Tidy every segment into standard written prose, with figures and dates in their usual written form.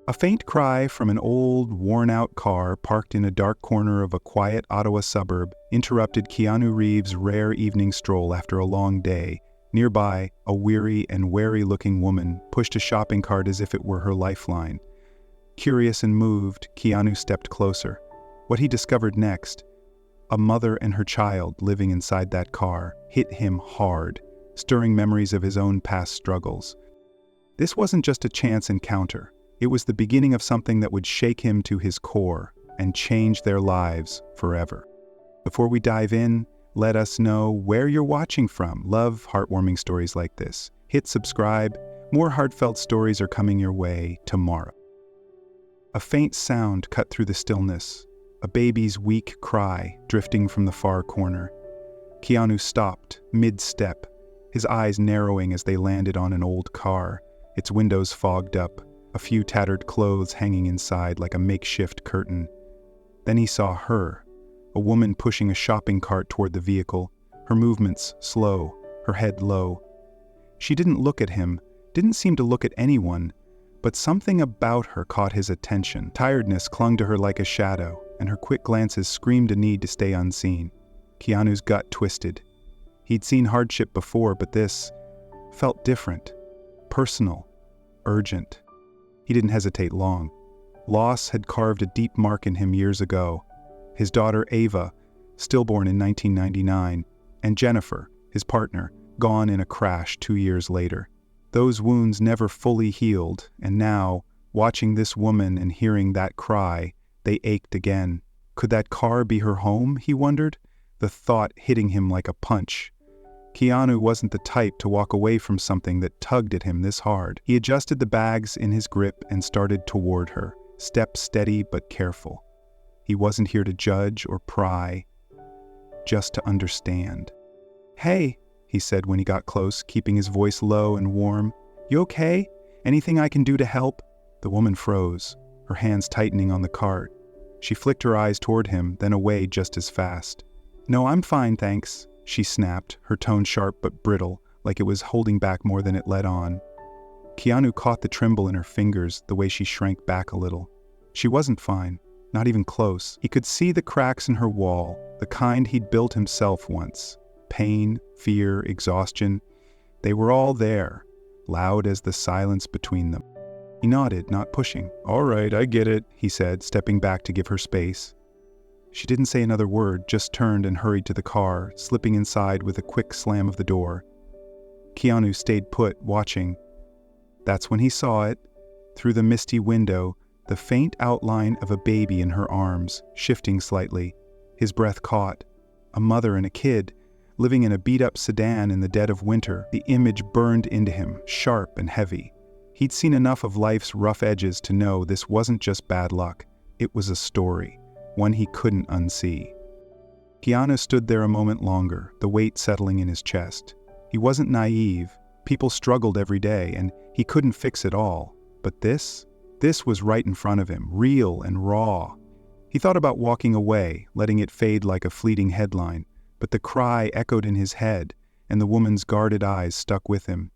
A faint cry from an old, worn-out car parked in a dark corner of a quiet Ottawa suburb interrupted Keanu Reeves' rare evening stroll after a long day. Nearby, a weary and wary-looking woman pushed a shopping cart as if it were her lifeline. Curious and moved, Keanu stepped closer. What he discovered next, a mother and her child living inside that car, hit him hard, stirring memories of his own past struggles. This wasn't just a chance encounter. It was the beginning of something that would shake him to his core and change their lives forever. Before we dive in, let us know where you're watching from. Love heartwarming stories like this. Hit subscribe. More heartfelt stories are coming your way tomorrow. A faint sound cut through the stillness, a baby's weak cry drifting from the far corner. Keanu stopped, mid-step, his eyes narrowing as they landed on an old car, its windows fogged up, a few tattered clothes hanging inside like a makeshift curtain. Then he saw her, a woman pushing a shopping cart toward the vehicle, her movements slow, her head low. She didn't look at him, didn't seem to look at anyone, but something about her caught his attention. Tiredness clung to her like a shadow, and her quick glances screamed a need to stay unseen. Keanu's gut twisted. He'd seen hardship before, but this felt different, personal, urgent. He didn't hesitate long. Loss had carved a deep mark in him years ago. His daughter Ava, stillborn in 1999, and Jennifer, his partner, gone in a crash 2 years later. Those wounds never fully healed, and now, watching this woman and hearing that cry, they ached again. Could that car be her home, he wondered, the thought hitting him like a punch. Keanu wasn't the type to walk away from something that tugged at him this hard. He adjusted the bags in his grip and started toward her, step steady but careful. He wasn't here to judge or pry, just to understand. "Hey," he said when he got close, keeping his voice low and warm. "You okay? Anything I can do to help?" The woman froze, her hands tightening on the cart. She flicked her eyes toward him, then away just as fast. "No, I'm fine, thanks," she snapped, her tone sharp but brittle, like it was holding back more than it let on. Keanu caught the tremble in her fingers, the way she shrank back a little. She wasn't fine, not even close. He could see the cracks in her wall, the kind he'd built himself once. Pain, fear, exhaustion, they were all there, loud as the silence between them. He nodded, not pushing. "All right, I get it," he said, stepping back to give her space. She didn't say another word, just turned and hurried to the car, slipping inside with a quick slam of the door. Keanu stayed put, watching. That's when he saw it, through the misty window, the faint outline of a baby in her arms, shifting slightly. His breath caught. A mother and a kid, living in a beat-up sedan in the dead of winter. The image burned into him, sharp and heavy. He'd seen enough of life's rough edges to know this wasn't just bad luck. It was a story, one he couldn't unsee. Keanu stood there a moment longer, the weight settling in his chest. He wasn't naive. People struggled every day, and he couldn't fix it all. But this was right in front of him, real and raw. He thought about walking away, letting it fade like a fleeting headline, but the cry echoed in his head, and the woman's guarded eyes stuck with him.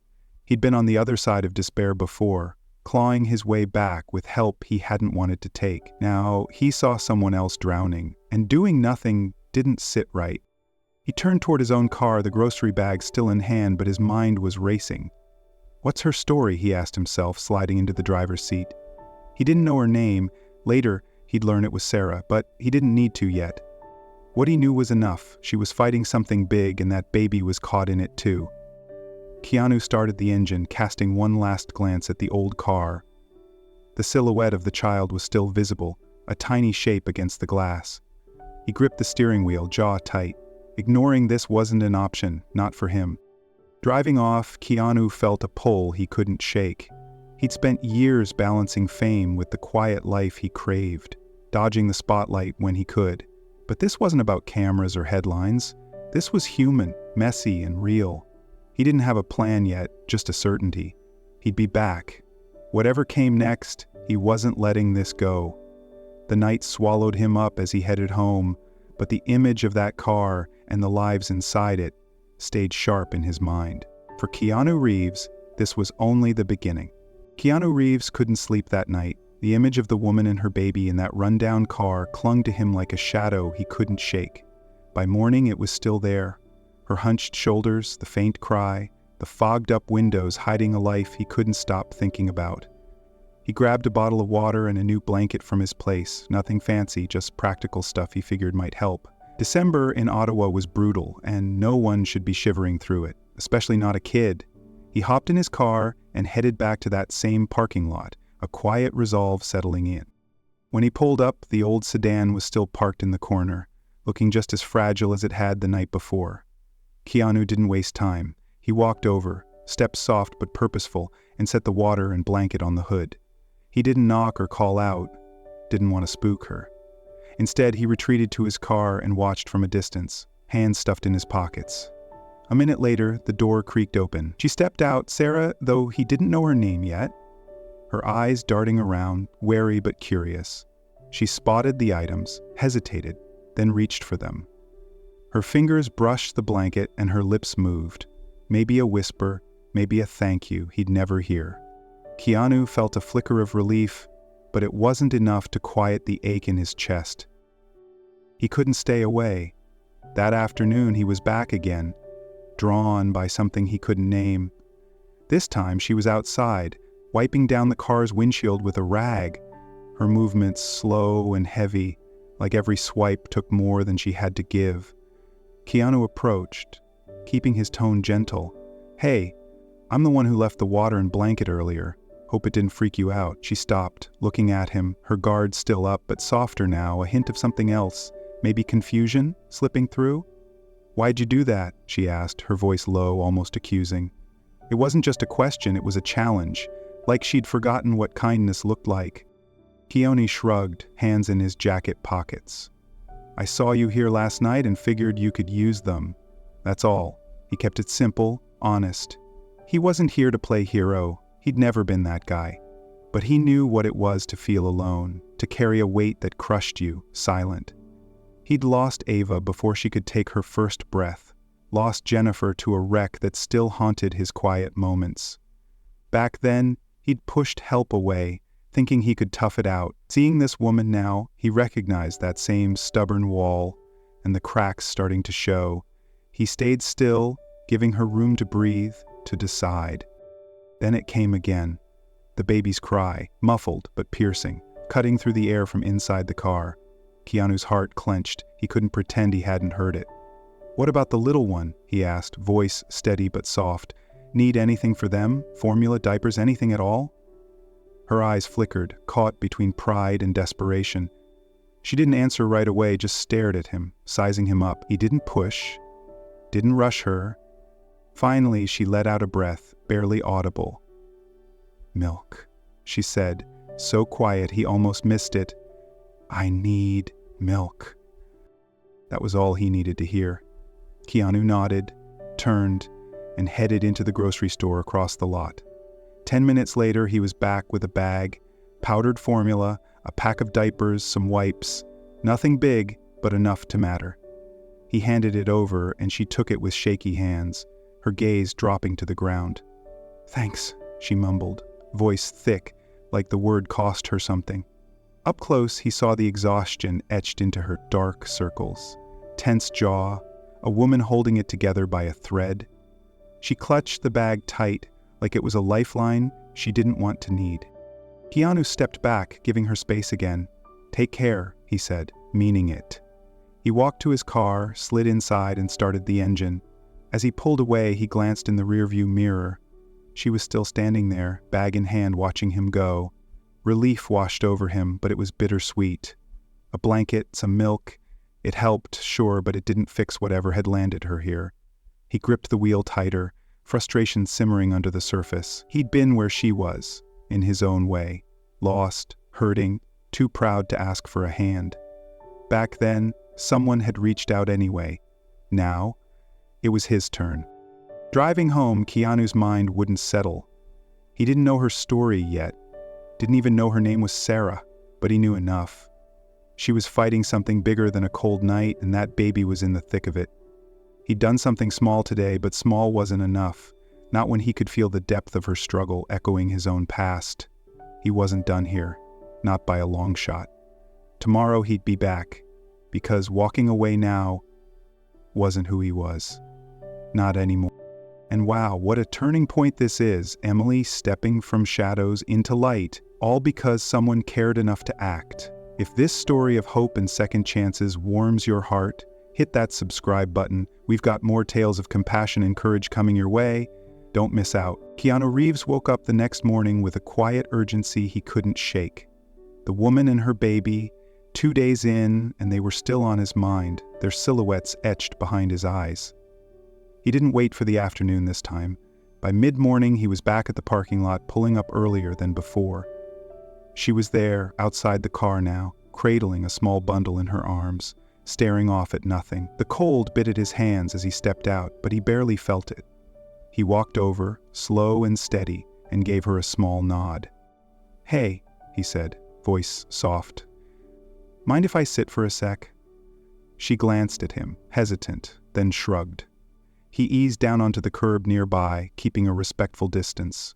He'd been on the other side of despair before, clawing his way back with help he hadn't wanted to take. Now, he saw someone else drowning, and doing nothing didn't sit right. He turned toward his own car, the grocery bag still in hand, but his mind was racing. What's her story, he asked himself, sliding into the driver's seat. He didn't know her name. Later, he'd learn it was Sarah, but he didn't need to yet. What he knew was enough. She was fighting something big, and that baby was caught in it too. Keanu started the engine, casting one last glance at the old car. The silhouette of the child was still visible, a tiny shape against the glass. He gripped the steering wheel, jaw tight. Ignoring this wasn't an option, not for him. Driving off, Keanu felt a pull he couldn't shake. He'd spent years balancing fame with the quiet life he craved, dodging the spotlight when he could. But this wasn't about cameras or headlines. This was human, messy, and real. He didn't have a plan yet, just a certainty. He'd be back. Whatever came next, he wasn't letting this go. The night swallowed him up as he headed home, but the image of that car and the lives inside it stayed sharp in his mind. For Keanu Reeves, this was only the beginning. Keanu Reeves couldn't sleep that night. The image of the woman and her baby in that rundown car clung to him like a shadow he couldn't shake. By morning, it was still there. Her hunched shoulders, the faint cry, the fogged-up windows hiding a life he couldn't stop thinking about. He grabbed a bottle of water and a new blanket from his place, nothing fancy, just practical stuff he figured might help. December in Ottawa was brutal, and no one should be shivering through it, especially not a kid. He hopped in his car and headed back to that same parking lot, a quiet resolve settling in. When he pulled up, the old sedan was still parked in the corner, looking just as fragile as it had the night before. Keanu didn't waste time. He walked over, steps soft but purposeful, and set the water and blanket on the hood. He didn't knock or call out, didn't want to spook her. Instead, he retreated to his car and watched from a distance, hands stuffed in his pockets. A minute later, the door creaked open. She stepped out, Sarah, though he didn't know her name yet. Her eyes darting around, wary but curious. She spotted the items, hesitated, then reached for them. Her fingers brushed the blanket and her lips moved. Maybe a whisper, maybe a thank you he'd never hear. Keanu felt a flicker of relief, but it wasn't enough to quiet the ache in his chest. He couldn't stay away. That afternoon he was back again, drawn by something he couldn't name. This time she was outside, wiping down the car's windshield with a rag, her movements slow and heavy, like every swipe took more than she had to give. Keanu approached, keeping his tone gentle. "Hey, I'm the one who left the water and blanket earlier. Hope it didn't freak you out." She stopped, looking at him, her guard still up but softer now, a hint of something else, maybe confusion, slipping through. "Why'd you do that?" she asked, her voice low, almost accusing. It wasn't just a question, it was a challenge, like she'd forgotten what kindness looked like. Keanu shrugged, hands in his jacket pockets. "I saw you here last night and figured you could use them. That's all." He kept it simple, honest. He wasn't here to play hero. He'd never been that guy. But he knew what it was to feel alone, to carry a weight that crushed you, silent. He'd lost Ava before she could take her first breath, lost Jennifer to a wreck that still haunted his quiet moments. Back then, he'd pushed help away, thinking he could tough it out. Seeing this woman now, he recognized that same stubborn wall and the cracks starting to show. He stayed still, giving her room to breathe, to decide. Then it came again. The baby's cry, muffled but piercing, cutting through the air from inside the car. Keanu's heart clenched. He couldn't pretend he hadn't heard it. "What about the little one?" he asked, voice steady but soft. "Need anything for them? Formula, diapers, anything at all?" Her eyes flickered, caught between pride and desperation. She didn't answer right away, just stared at him, sizing him up. He didn't push, didn't rush her. Finally, she let out a breath, barely audible. "Milk," she said, so quiet he almost missed it. "I need milk." That was all he needed to hear. Keanu nodded, turned, and headed into the grocery store across the lot. 10 minutes later, he was back with a bag, powdered formula, a pack of diapers, some wipes. Nothing big, but enough to matter. He handed it over, and she took it with shaky hands, her gaze dropping to the ground. "Thanks," she mumbled, voice thick, like the word cost her something. Up close, he saw the exhaustion etched into her dark circles. Tense jaw, a woman holding it together by a thread. She clutched the bag tight, like it was a lifeline she didn't want to need. Keanu stepped back, giving her space again. "Take care," he said, meaning it. He walked to his car, slid inside, and started the engine. As he pulled away, he glanced in the rearview mirror. She was still standing there, bag in hand, watching him go. Relief washed over him, but it was bittersweet. A blanket, some milk. It helped, sure, but it didn't fix whatever had landed her here. He gripped the wheel tighter, frustration simmering under the surface. He'd been where she was, in his own way. Lost, hurting, too proud to ask for a hand. Back then, someone had reached out anyway. Now, it was his turn. Driving home, Keanu's mind wouldn't settle. He didn't know her story yet. Didn't even know her name was Sarah, but he knew enough. She was fighting something bigger than a cold night, and that baby was in the thick of it. He'd done something small today, but small wasn't enough. Not when he could feel the depth of her struggle echoing his own past. He wasn't done here. not by a long shot. Tomorrow he'd be back, because walking away now wasn't who he was. Not anymore. And wow, what a turning point this is, Emily stepping from shadows into light, all because someone cared enough to act. If this story of hope and second chances warms your heart, hit that subscribe button. We've got more tales of compassion and courage coming your way. Don't miss out. Keanu Reeves woke up the next morning with a quiet urgency he couldn't shake. The woman and her baby, 2 days in, and they were still on his mind, their silhouettes etched behind his eyes. He didn't wait for the afternoon this time. By mid-morning, he was back at the parking lot, pulling up earlier than before. She was there, outside the car now, cradling a small bundle in her arms, staring off at nothing. The cold bit at his hands as he stepped out, but he barely felt it. He walked over, slow and steady, and gave her a small nod. "Hey," he said, voice soft. "Mind if I sit for a sec?" She glanced at him, hesitant, then shrugged. He eased down onto the curb nearby, keeping a respectful distance.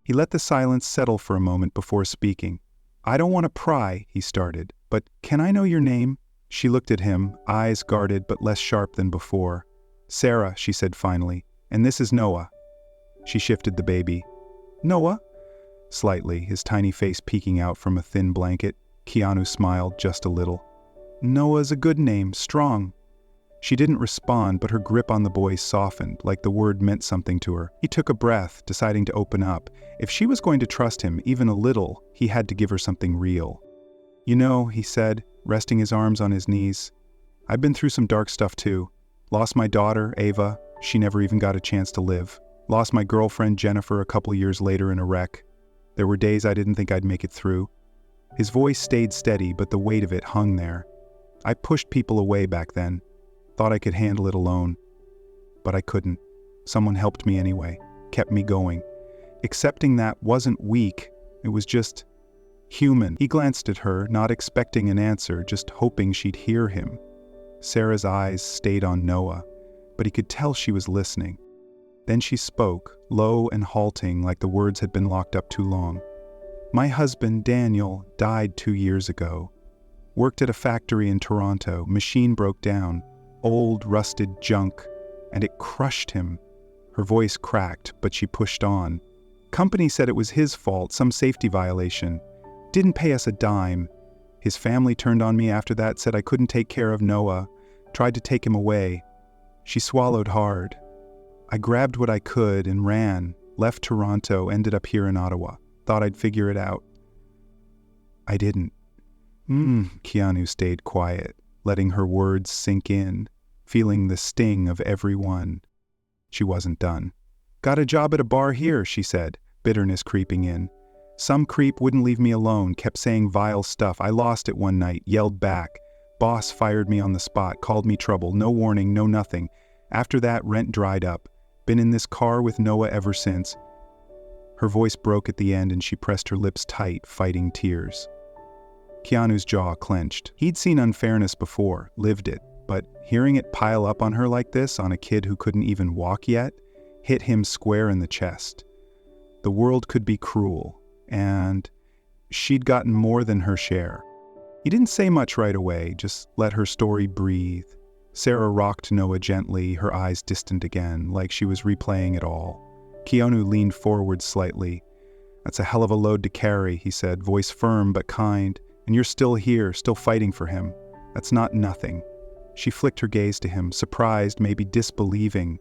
He let the silence settle for a moment before speaking. "I don't want to pry," he started, "but can I know your name?" She looked at him, eyes guarded but less sharp than before. "Sarah," she said finally, "and this is Noah." She shifted the baby. "Noah?" Slightly, his tiny face peeking out from a thin blanket. Keanu smiled just a little. "Noah's a good name, strong." She didn't respond, but her grip on the boy softened, like the word meant something to her. He took a breath, deciding to open up. If she was going to trust him, even a little, he had to give her something real. "You know," he said, resting his arms on his knees, "I've been through some dark stuff too. Lost my daughter, Ava. She never even got a chance to live. Lost my girlfriend, Jennifer, a couple years later in a wreck. There were days I didn't think I'd make it through." His voice stayed steady, but the weight of it hung there. "I pushed people away back then. Thought I could handle it alone. But I couldn't. Someone helped me anyway, kept me going. Accepting that wasn't weak, it was just human." He glanced at her, not expecting an answer, just hoping she'd hear him. Sarah's eyes stayed on Noah, but he could tell she was listening. Then she spoke, low and halting, like the words had been locked up too long. "My husband, Daniel, died 2 years ago. Worked at a factory in Toronto. Machine broke down. Old, rusted junk, and it crushed him." Her voice cracked, but she pushed on. "Company said it was his fault, some safety violation. Didn't pay us a dime. His family turned on me after that, said I couldn't take care of Noah. Tried to take him away." She swallowed hard. "I grabbed what I could and ran, left Toronto, ended up here in Ottawa. Thought I'd figure it out. I didn't." Keanu stayed quiet, letting her words sink in, feeling the sting of every one. She wasn't done. "Got a job at a bar here," she said, bitterness creeping in. "Some creep wouldn't leave me alone, kept saying vile stuff. I lost it one night, yelled back. Boss fired me on the spot, called me trouble, no warning, no nothing. After that, rent dried up. Been in this car with Noah ever since." Her voice broke at the end and she pressed her lips tight, fighting tears. Keanu's jaw clenched. He'd seen unfairness before, lived it, but hearing it pile up on her like this, on a kid who couldn't even walk yet, hit him square in the chest. The world could be cruel, and she'd gotten more than her share. He didn't say much right away, just let her story breathe. Sarah rocked Noah gently, her eyes distant again, like she was replaying it all. Keanu leaned forward slightly. "That's a hell of a load to carry," he said, voice firm but kind. "And you're still here, still fighting for him. That's not nothing." She flicked her gaze to him, surprised, maybe disbelieving.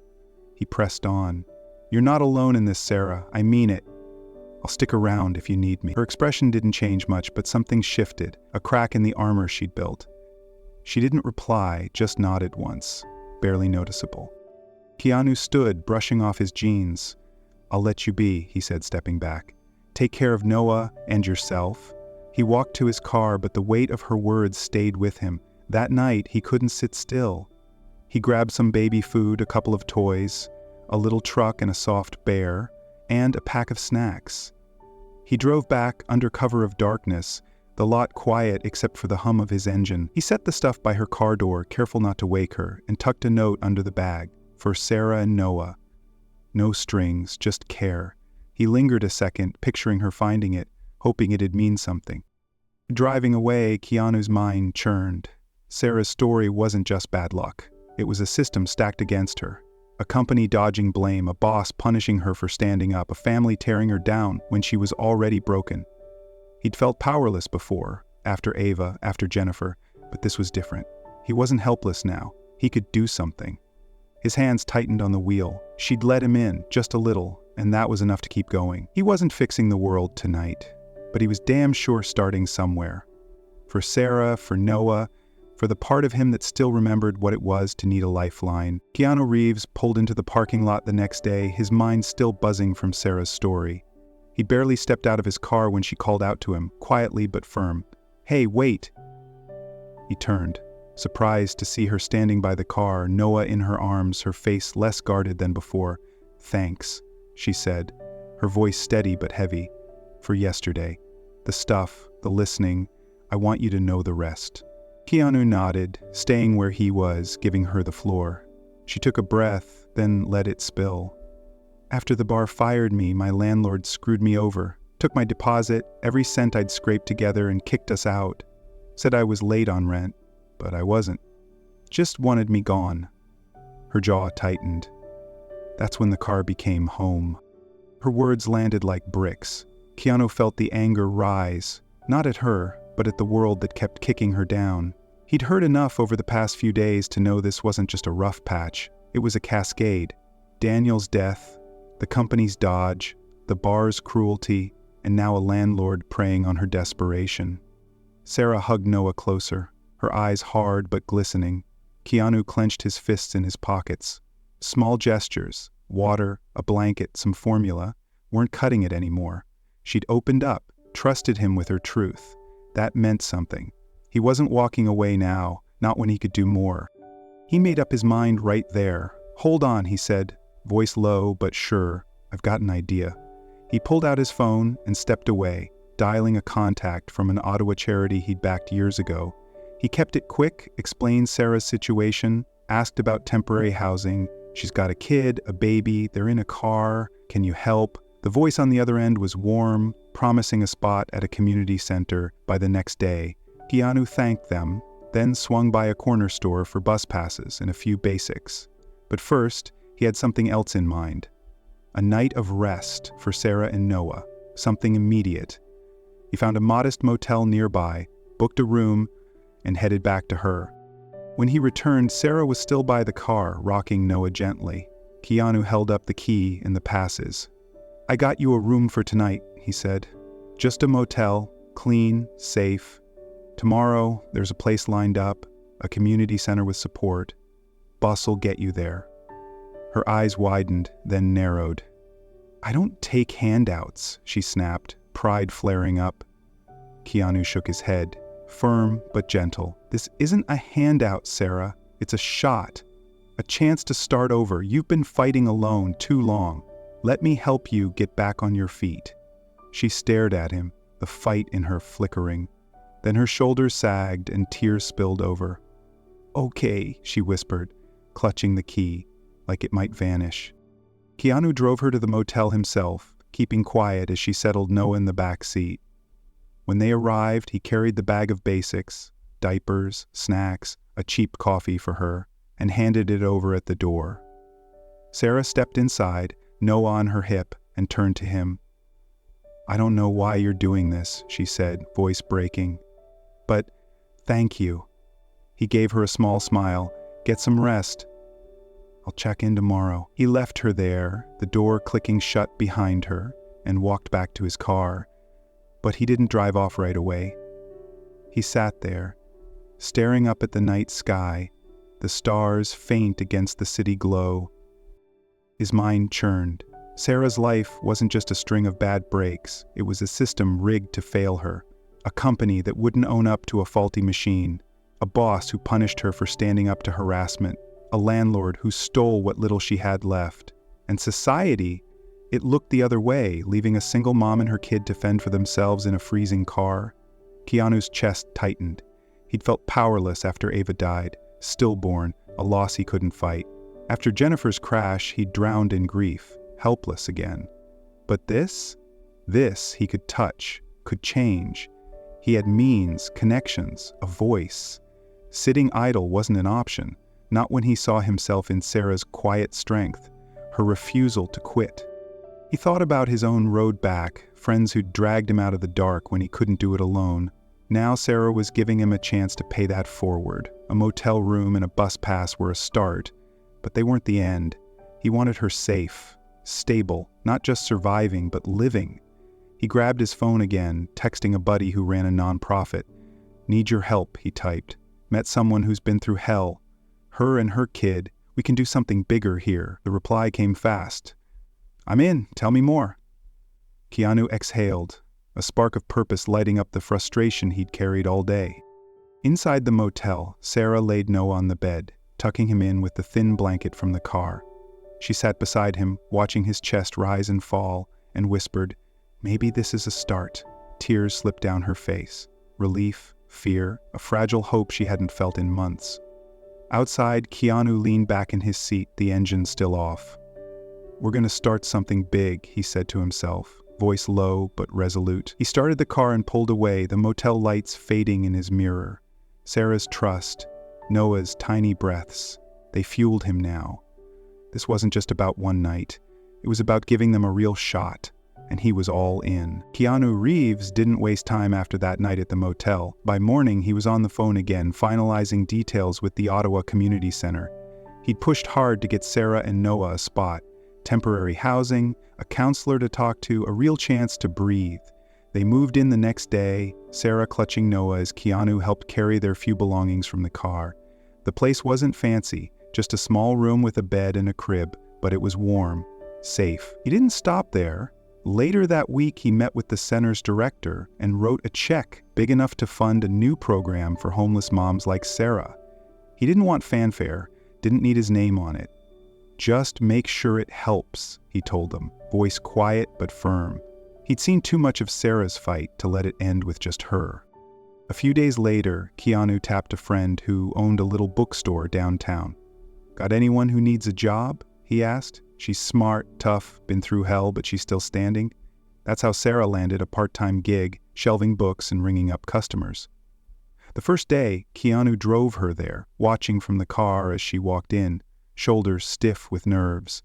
He pressed on. "You're not alone in this, Sarah. I mean it. I'll stick around if you need me." Her expression didn't change much, but something shifted, a crack in the armor she'd built. She didn't reply, just nodded once, barely noticeable. Keanu stood, brushing off his jeans. "I'll let you be," he said, stepping back. "Take care of Noah and yourself." He walked to his car, but the weight of her words stayed with him. That night, he couldn't sit still. He grabbed some baby food, a couple of toys, a little truck and a soft bear, and a pack of snacks. He drove back under cover of darkness, the lot quiet except for the hum of his engine. He set the stuff by her car door, careful not to wake her, and tucked a note under the bag, for Sarah and Noah. No strings, just care. He lingered a second, picturing her finding it, hoping it'd mean something. Driving away, Keanu's mind churned. Sarah's story wasn't just bad luck. It was a system stacked against her. A company dodging blame, a boss punishing her for standing up, a family tearing her down when she was already broken. He'd felt powerless before, after Ava, after Jennifer, but this was different. He wasn't helpless now. He could do something. His hands tightened on the wheel. She'd let him in, just a little, and that was enough to keep going. He wasn't fixing the world tonight, but he was damn sure starting somewhere. For Sarah, for Noah, for the part of him that still remembered what it was to need a lifeline. Keanu Reeves pulled into the parking lot the next day, his mind still buzzing from Sarah's story. He barely stepped out of his car when she called out to him, quietly but firm. "Hey, wait!" He turned, surprised to see her standing by the car, Noah in her arms, her face less guarded than before. "Thanks," she said, her voice steady but heavy. "For yesterday. The stuff, the listening, I want you to know the rest." Keanu nodded, staying where he was, giving her the floor. She took a breath, then let it spill. "After the bar fired me, my landlord screwed me over, took my deposit, every cent I'd scraped together, and kicked us out. Said I was late on rent, but I wasn't. Just wanted me gone." Her jaw tightened. That's when the car became home. Her words landed like bricks. Keanu felt the anger rise, not at her, but at the world that kept kicking her down. He'd heard enough over the past few days to know this wasn't just a rough patch. It was a cascade. Daniel's death, the company's dodge, the bar's cruelty, and now a landlord preying on her desperation. Sarah hugged Noah closer, her eyes hard but glistening. Keanu clenched his fists in his pockets. Small gestures, water, a blanket, some formula, weren't cutting it anymore. She'd opened up, trusted him with her truth. That meant something. He wasn't walking away now, not when he could do more. He made up his mind right there. "Hold on," he said, voice low but sure. "I've got an idea." He pulled out his phone and stepped away, dialing a contact from an Ottawa charity he'd backed years ago. He kept it quick, explained Sarah's situation, asked about temporary housing. "She's got a kid, a baby, they're in a car. Can you help?" The voice on the other end was warm, promising a spot at a community center by the next day. Keanu thanked them, then swung by a corner store for bus passes and a few basics. But first, he had something else in mind. A night of rest for Sarah and Noah, something immediate. He found a modest motel nearby, booked a room, and headed back to her. When he returned, Sarah was still by the car, rocking Noah gently. Keanu held up the key in the passes. "I got you a room for tonight," he said. "Just a motel, clean, safe. Tomorrow, there's a place lined up, a community center with support. Bus'll get you there." Her eyes widened, then narrowed. "I don't take handouts," she snapped, pride flaring up. Keanu shook his head, firm but gentle. "This isn't a handout, Sarah. It's a shot. A chance to start over. You've been fighting alone too long. Let me help you get back on your feet." She stared at him, the fight in her flickering. Then her shoulders sagged and tears spilled over. "Okay," she whispered, clutching the key, like it might vanish. Keanu drove her to the motel himself, keeping quiet as she settled Noah in the back seat. When they arrived, he carried the bag of basics, diapers, snacks, a cheap coffee for her, and handed it over at the door. Sarah stepped inside, Noah on her hip, and turned to him. "I don't know why you're doing this," she said, voice breaking. "But thank you." He gave her a small smile. "Get some rest. I'll check in tomorrow." He left her there, the door clicking shut behind her, and walked back to his car. But he didn't drive off right away. He sat there, staring up at the night sky, the stars faint against the city glow. His mind churned. Sarah's life wasn't just a string of bad breaks, it was a system rigged to fail her. A company that wouldn't own up to a faulty machine. A boss who punished her for standing up to harassment. A landlord who stole what little she had left. And society, it looked the other way, leaving a single mom and her kid to fend for themselves in a freezing car. Keanu's chest tightened. He'd felt powerless after Ava died, stillborn, a loss he couldn't fight. After Jennifer's crash, he drowned in grief, helpless again. But this he could touch, could change. He had means, connections, a voice. Sitting idle wasn't an option, not when he saw himself in Sarah's quiet strength, her refusal to quit. He thought about his own road back, friends who'd dragged him out of the dark when he couldn't do it alone. Now Sarah was giving him a chance to pay that forward. A motel room and a bus pass were a start, but they weren't the end. He wanted her safe, stable, not just surviving, but living. He grabbed his phone again, texting a buddy who ran a nonprofit. "Need your help," he typed. "Met someone who's been through hell. Her and her kid. We can do something bigger here." The reply came fast. "I'm in. Tell me more." Keanu exhaled, a spark of purpose lighting up the frustration he'd carried all day. Inside the motel, Sarah laid Noah on the bed, tucking him in with the thin blanket from the car. She sat beside him, watching his chest rise and fall, and whispered, "Maybe this is a start." Tears slipped down her face. Relief, fear, a fragile hope she hadn't felt in months. Outside, Keanu leaned back in his seat, the engine still off. "We're gonna start something big," he said to himself, voice low but resolute. He started the car and pulled away, the motel lights fading in his mirror. Sarah's trust, Noah's tiny breaths, they fueled him now. This wasn't just about one night. It was about giving them a real shot, and he was all in. Keanu Reeves didn't waste time after that night at the motel. By morning, he was on the phone again, finalizing details with the Ottawa Community Center. He'd pushed hard to get Sarah and Noah a spot. Temporary housing, a counselor to talk to, a real chance to breathe. They moved in the next day, Sarah clutching Noah as Keanu helped carry their few belongings from the car. The place wasn't fancy, just a small room with a bed and a crib, but it was warm, safe. He didn't stop there. Later that week, he met with the center's director and wrote a check big enough to fund a new program for homeless moms like Sarah. He didn't want fanfare, didn't need his name on it. "Just make sure it helps," he told them, voice quiet but firm. He'd seen too much of Sarah's fight to let it end with just her. A few days later, Keanu tapped a friend who owned a little bookstore downtown. "Got anyone who needs a job?" he asked. "She's smart, tough, been through hell, but she's still standing." That's how Sarah landed a part-time gig, shelving books and ringing up customers. The first day, Keanu drove her there, watching from the car as she walked in, shoulders stiff with nerves.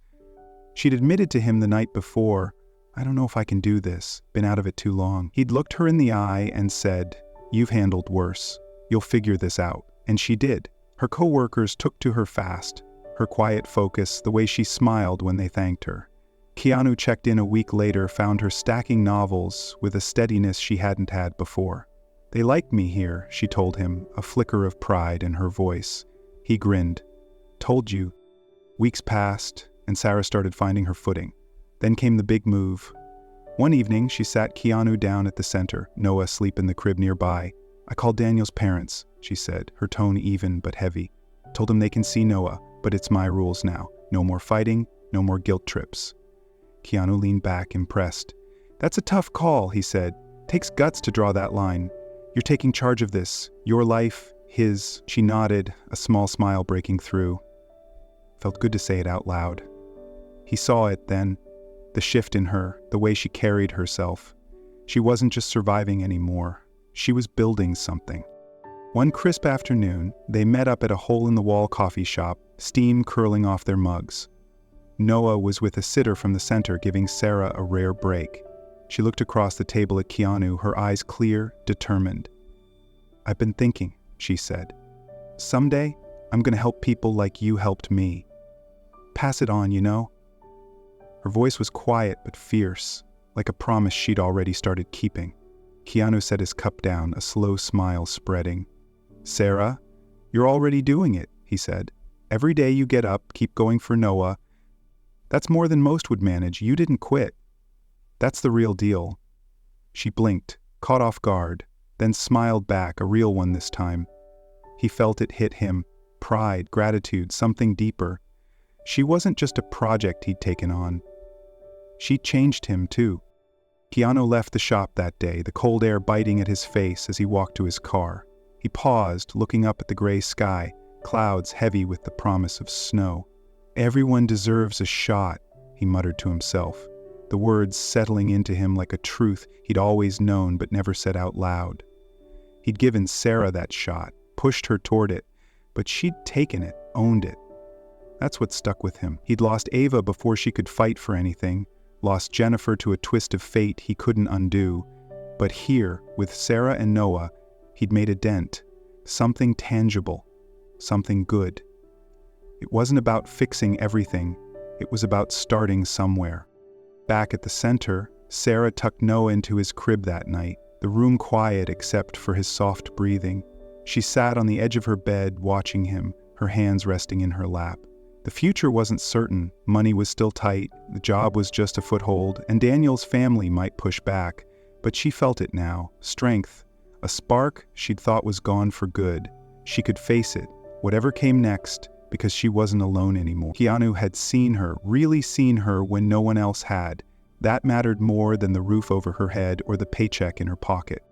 She'd admitted to him the night before, "I don't know if I can do this, been out of it too long." He'd looked her in the eye and said, "You've handled worse. You'll figure this out." And she did. Her coworkers took to her fast. Her quiet focus, the way she smiled when they thanked her. Keanu checked in a week later, found her stacking novels with a steadiness she hadn't had before. "They like me here," she told him, a flicker of pride in her voice. He grinned. "Told you." Weeks passed, and Sarah started finding her footing. Then came the big move. One evening, she sat Keanu down at the center, Noah asleep in the crib nearby. "I called Daniel's parents," she said, her tone even but heavy. "Told them they can see Noah, but it's my rules now. No more fighting, no more guilt trips." Keanu leaned back, impressed. "That's a tough call," he said. "Takes guts to draw that line. You're taking charge of this. Your life, his." She nodded, a small smile breaking through. Felt good to say it out loud. He saw it then, the shift in her, the way she carried herself. She wasn't just surviving anymore. She was building something. One crisp afternoon, they met up at a hole-in-the-wall coffee shop, steam curling off their mugs. Noah was with a sitter from the center, giving Sarah a rare break. She looked across the table at Keanu, her eyes clear, determined. "I've been thinking," she said. "Someday, I'm going to help people like you helped me. Pass it on, you know?" Her voice was quiet but fierce, like a promise she'd already started keeping. Keanu set his cup down, a slow smile spreading. "Sarah, you're already doing it," he said. "Every day you get up, keep going for Noah. That's more than most would manage. You didn't quit. That's the real deal." She blinked, caught off guard, then smiled back, a real one this time. He felt it hit him. Pride, gratitude, something deeper. She wasn't just a project he'd taken on. She changed him, too. Keanu left the shop that day, the cold air biting at his face as he walked to his car. He paused, looking up at the gray sky, clouds heavy with the promise of snow. "Everyone deserves a shot," he muttered to himself, the words settling into him like a truth he'd always known but never said out loud. He'd given Sarah that shot, pushed her toward it, but she'd taken it, owned it. That's what stuck with him. He'd lost Ava before she could fight for anything, lost Jennifer to a twist of fate he couldn't undo. But here, with Sarah and Noah, he'd made a dent. Something tangible. Something good. It wasn't about fixing everything. It was about starting somewhere. Back at the center, Sarah tucked Noah into his crib that night, the room quiet except for his soft breathing. She sat on the edge of her bed watching him, her hands resting in her lap. The future wasn't certain, money was still tight, the job was just a foothold, and Daniel's family might push back. But she felt it now, strength, a spark she'd thought was gone for good. She could face it, whatever came next, because she wasn't alone anymore. Keanu had seen her, really seen her when no one else had. That mattered more than the roof over her head or the paycheck in her pocket.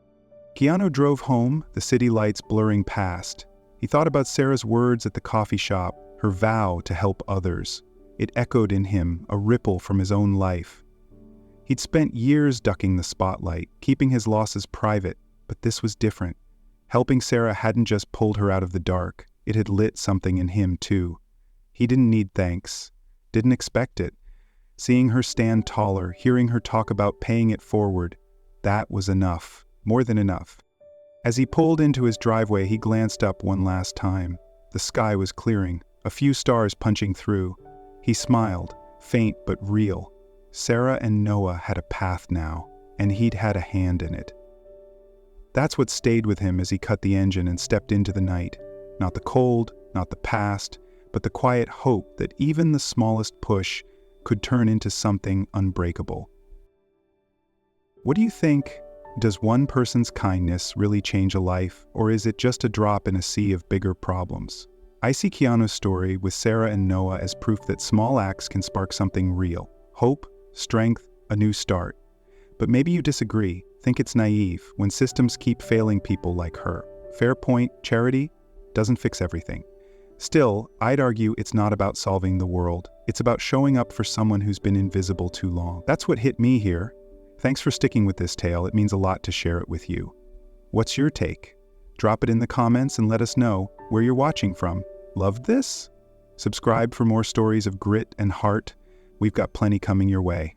Keanu drove home, the city lights blurring past. He thought about Sarah's words at the coffee shop, her vow to help others. It echoed in him, a ripple from his own life. He'd spent years ducking the spotlight, keeping his losses private, but this was different. Helping Sarah hadn't just pulled her out of the dark, it had lit something in him too. He didn't need thanks, didn't expect it. Seeing her stand taller, hearing her talk about paying it forward, that was enough, more than enough. As he pulled into his driveway, he glanced up one last time. The sky was clearing, a few stars punching through. He smiled, faint but real. Sarah and Noah had a path now, and he'd had a hand in it. That's what stayed with him as he cut the engine and stepped into the night. Not the cold, not the past, but the quiet hope that even the smallest push could turn into something unbreakable. What do you think? Does one person's kindness really change a life, or is it just a drop in a sea of bigger problems? I see Keanu's story with Sarah and Noah as proof that small acts can spark something real. Hope, strength, a new start. But maybe you disagree, think it's naive when systems keep failing people like her. Fair point, charity doesn't fix everything. Still, I'd argue it's not about solving the world. It's about showing up for someone who's been invisible too long. That's what hit me here. Thanks for sticking with this tale. It means a lot to share it with you. What's your take? Drop it in the comments and let us know where you're watching from. Loved this? Subscribe for more stories of grit and heart. We've got plenty coming your way.